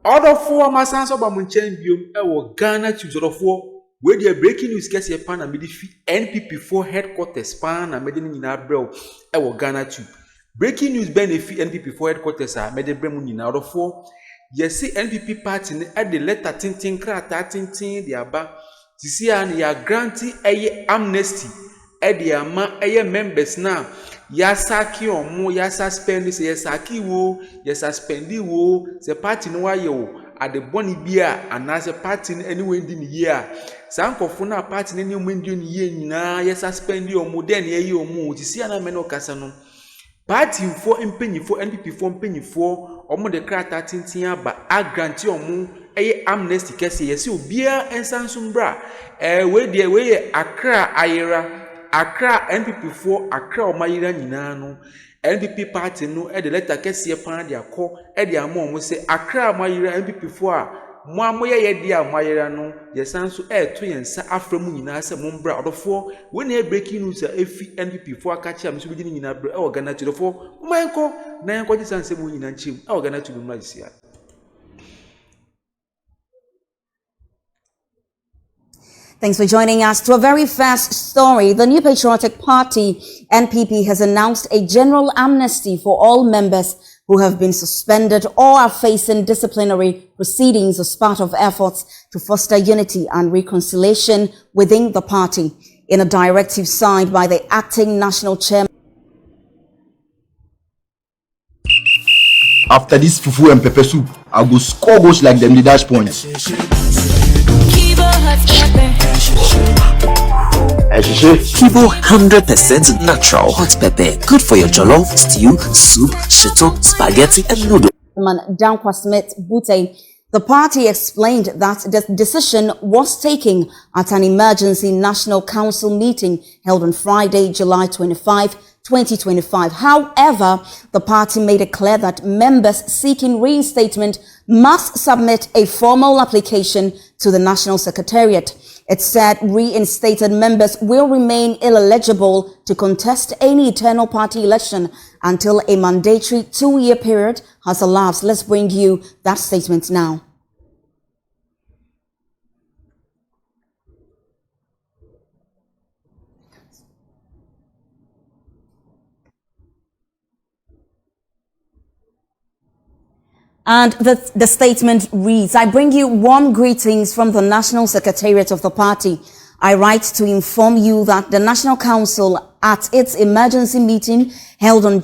Order for my sons of Amunchen Bium, our Ghana to for where the breaking news gets a pan and NPP 4 headquarters pan and Medin in Abrel, our Ghanatube. Breaking news benefit NPP 4 headquarters are made Bremun in order for. Yes, see NPP party at the letter tintin crata tintin the aba. See, and ya granting a amnesty at the ama a members now. Yasaki or more, suspend this, yasaki wo, suspend wo, the party no yo at the bonny beer, and as a party anyway in the year. Some kofuna party any window year, suspend you or more than ye or more, to see an ameno casano. Party for penny for NPP for penny for, or more the crata tintia, but I grant you or more a amnesty case, yes, you beer and sansumbra. Where the way Accra Ira. Accra NPP 4 Accra o mayira nyina no NPP party no e de letter kese pan de akọ e de amon mo se Accra mayira NPP 4 a mo amoye ye de amayira no ye sanso e to yensa aframu nyina se mo mbra odofo we na breaking news efi NPP 4 aka chia me so bi nyina bra e o Ghanatube fo mo manko na yanko ji sanse mo nyina nchim e o Ghanatube no ajisia. Thanks for joining us. To a very fast story, the New Patriotic Party, NPP, has announced a general amnesty for all members who have been suspended or are facing disciplinary proceedings as part of efforts to foster unity and reconciliation within the party. In a directive signed by the acting national chairman. After this fufu and pepper soup, I go score goals like them the dash points. Kibo 100% natural hot pepper, good for your jollof, stew, soup, shito, spaghetti, and noodle. The party explained that the decision was taken at an emergency national council meeting held on Friday, July 25, 2025. However, the party made it clear that members seeking reinstatement must submit a formal application to the National Secretariat. It said reinstated members will remain ineligible to contest any internal party election until a mandatory 2-year period has elapsed. Let's bring you that statement now. And the statement reads, I bring you warm greetings from the National Secretariat of the party. I write to inform you that the National Council at its emergency meeting held on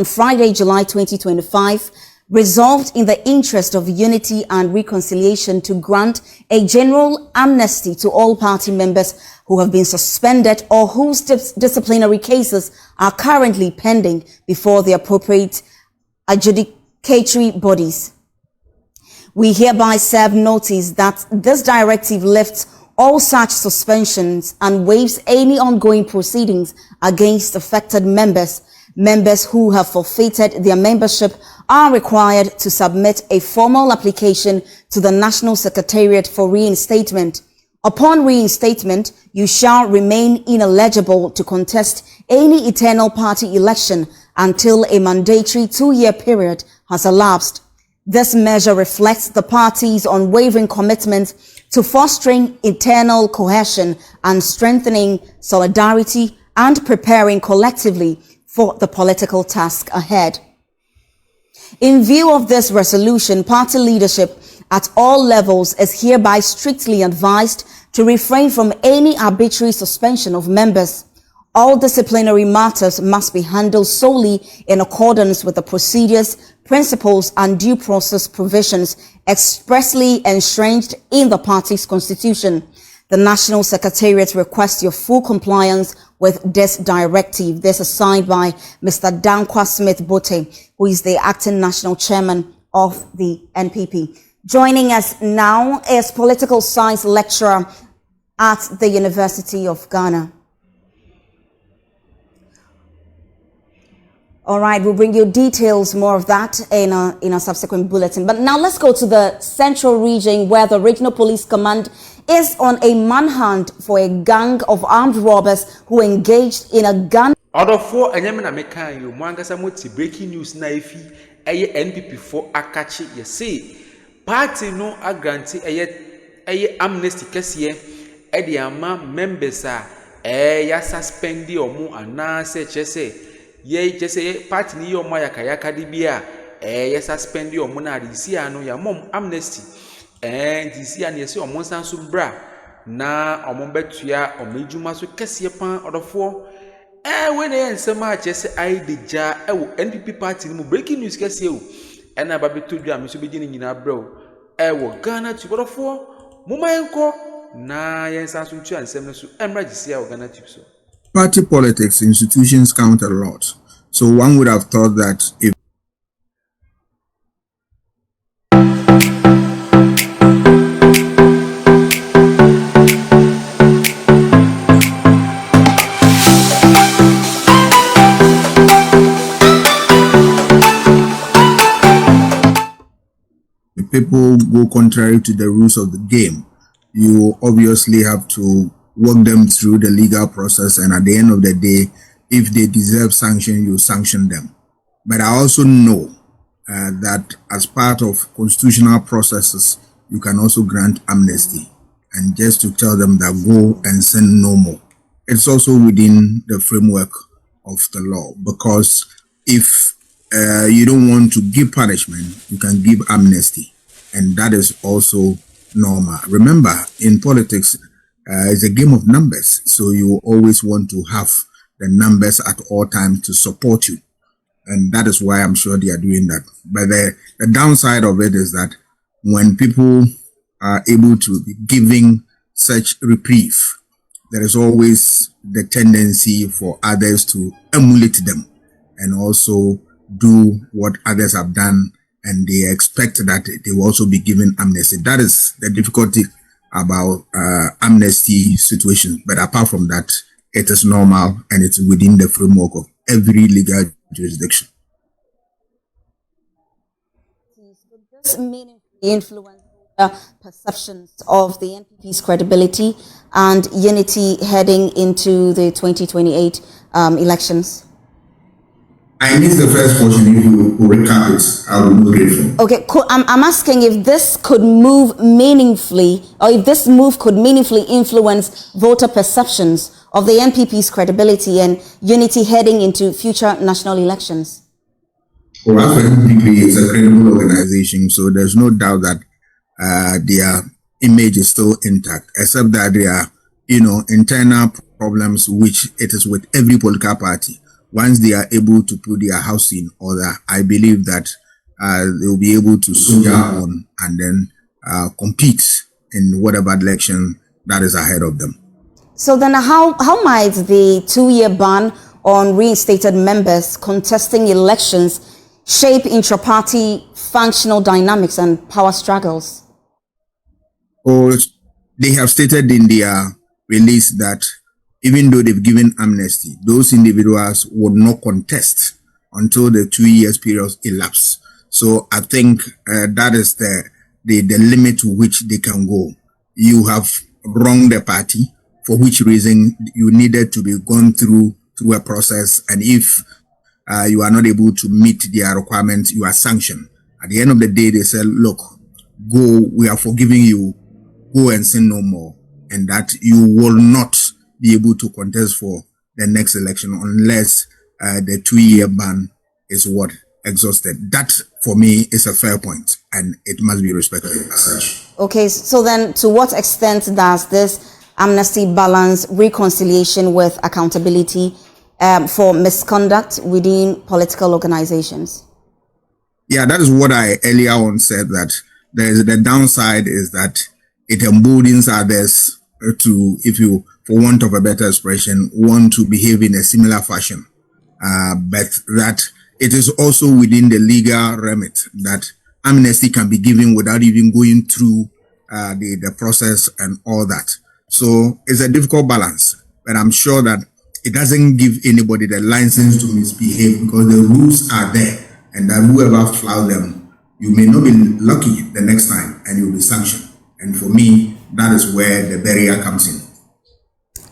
Friday, July 2025, resolved in the interest of unity and reconciliation to grant a general amnesty to all party members who have been suspended or whose disciplinary cases are currently pending before the appropriate adjudicatory bodies. We hereby serve notice that this directive lifts all such suspensions and waives any ongoing proceedings against affected members. Members who have forfeited their membership are required to submit a formal application to the National Secretariat for reinstatement. Upon reinstatement, you shall remain ineligible to contest any internal party election until a mandatory 2-year period has elapsed. This measure reflects the party's unwavering commitment to fostering internal cohesion and strengthening solidarity and preparing collectively for the political task ahead. In view of this resolution, party leadership at all levels is hereby strictly advised to refrain from any arbitrary suspension of members. All disciplinary matters must be handled solely in accordance with the procedures, principles, and due process provisions expressly entrenched in the party's constitution. The National Secretariat requests your full compliance with this directive. This is signed by Mr. Dankwa Smith Bote, who is the acting national chairman of the NPP. Joining us now is political science lecturer at the University of Ghana. All right, we'll bring you details, more of that in a subsequent bulletin. But now let's go to the central region, where the Regional Police Command is on a manhunt for a gang of armed robbers who engaged in a gun. Order for Enyamina Mekan, you Mangasa Moti breaking news naifi, NPP 4 Akachi, you see. party no agranti eye amnesty kesiye ede ama members a ya suspendi omo anase chese ye party ni omo yakayaka de bia ya suspendi omo na adisi ano ya mom amnesty disi an yesi omo san so bra na omo betua omo ejuma so kesiye pan odofo when ensem a chese ai deja wo NPP party ni mu breaking news kesiye o ena ba beto dua me so be gini nyina bro wo Ghanatube odofo mumayenko na yensa so ntu ansem no so emra gisia wo Ghanatube so. Party politics institutions count a lot, so one would have thought that if people go contrary to the rules of the game, you obviously have to walk them through the legal process, and at the end of the day, if they deserve sanction, you sanction them. But I also know that as part of constitutional processes, you can also grant amnesty, and just to tell them that go and sin no more. It's also within the framework of the law, because if you don't want to give punishment, you can give amnesty, and that is also normal. Remember, in politics, it's a game of numbers, so you always want to have the numbers at all times to support you, and that is why I'm sure they are doing that. But the downside of it is that when people are able to be giving such reprieve, there is always the tendency for others to emulate them and also do what others have done, and they expect that they will also be given amnesty. That is the difficulty about amnesty situation. But apart from that, it is normal and it's within the framework of every legal jurisdiction. This meaningfully influence perceptions of the NPP's credibility and unity heading into the 2028 elections? I missed the first portion. If you recap it, I will be grateful. Okay, cool. I'm asking if this could move meaningfully, or if this move could meaningfully influence voter perceptions of the NPP's credibility and unity heading into future national elections. Well, as for NPP, it's a credible organization, so there's no doubt that their image is still intact, except that there are, internal problems, which it is with every political party. Once they are able to put their house in order, I believe that they will be able to soldier on and then compete in whatever election that is ahead of them. So then how might the 2-year ban on reinstated members contesting elections shape intra-party functional dynamics and power struggles? Or they have stated in their release that even though they've given amnesty, those individuals would not contest until the 2 years period elapse. So I think that is the limit to which they can go. You have wronged the party, for which reason you needed to be gone through a process, and if you are not able to meet their requirements, you are sanctioned. At the end of the day, they said, look, go, we are forgiving you, go and sin no more, and that you will not be able to contest for the next election unless the 2-year ban is what exhausted. That for me is a fair point, and it must be respected as such. Okay, so then to what extent does this amnesty balance reconciliation with accountability for misconduct within political organizations? Yeah, that is what I earlier on said, that the downside is that it emboldens others to, if you, for want of a better expression, want to behave in a similar fashion. But that it is also within the legal remit that amnesty can be given without even going through the process and all that. So it's a difficult balance, but I'm sure that it doesn't give anybody the license to misbehave, because the rules are there, and that whoever flouts them, you may not be lucky the next time and you'll be sanctioned. And for me, that is where the barrier comes in.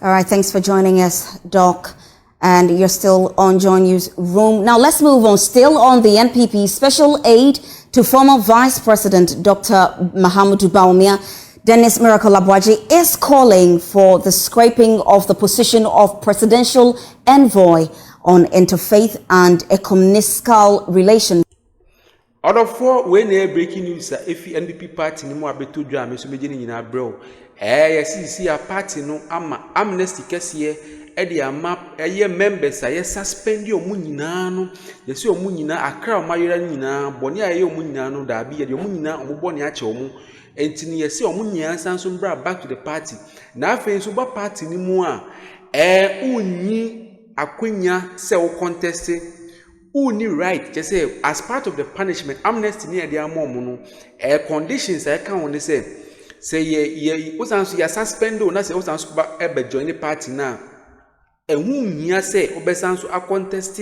All right, thanks for joining us, Doc. and you're still on Joy Newsroom. Now let's move on. Still on the NPP, special aid to former Vice President Dr. Mahamudu Bawumia, Dennis Miracle Abuaji is calling for the scrapping of the position of presidential envoy on interfaith and ecumenical relations. Order 4 when breaking news if NPP party ni mo abeto dwa me so meje ni nyina brɛ yes a party no ama amnesty kese e ama members a suspend omu nyina no yesi omu nyina akra o mayera nyina boni a omu nyina no da bi ye omu nyina omu boni a che omu enti ni yesi omu nyina sanso bra back to the party na afei so ba party ni mu a unyi akwanya se wo contest uni right just say as part of the punishment amnesty near their mom no conditions I can only say ye osanso ya suspend o na say osanso ba ebe join the party na ehun hia say obesanso a contest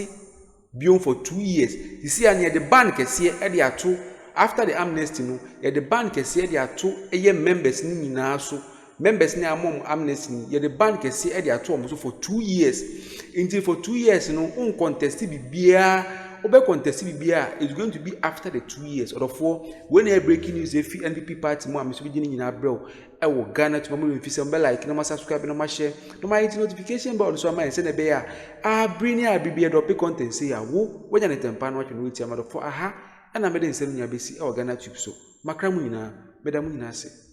beyond for 2 years you see near the ban kese e dey ato after the amnesty no ye the ban kese e dey ato eye members ni nyina so members ni amom amnesty ye the ban kese e dey ato omo for 2 years until for 2 years no un contest bibia obe contest bibia is going to be after the 2 years or for when they breaking news if NPP party mo am so bi nyina brɛ e wo Ghanatube mo mfi se like no ma subscribe no ma share no ma hit notification bell so ma say na be ya bring ya bibia drop content say ya wo nya ne tempa no watch no witi amado for aha na me de nsem nya besi e wo Ghanatube so makra mu nyina beda mu nyina se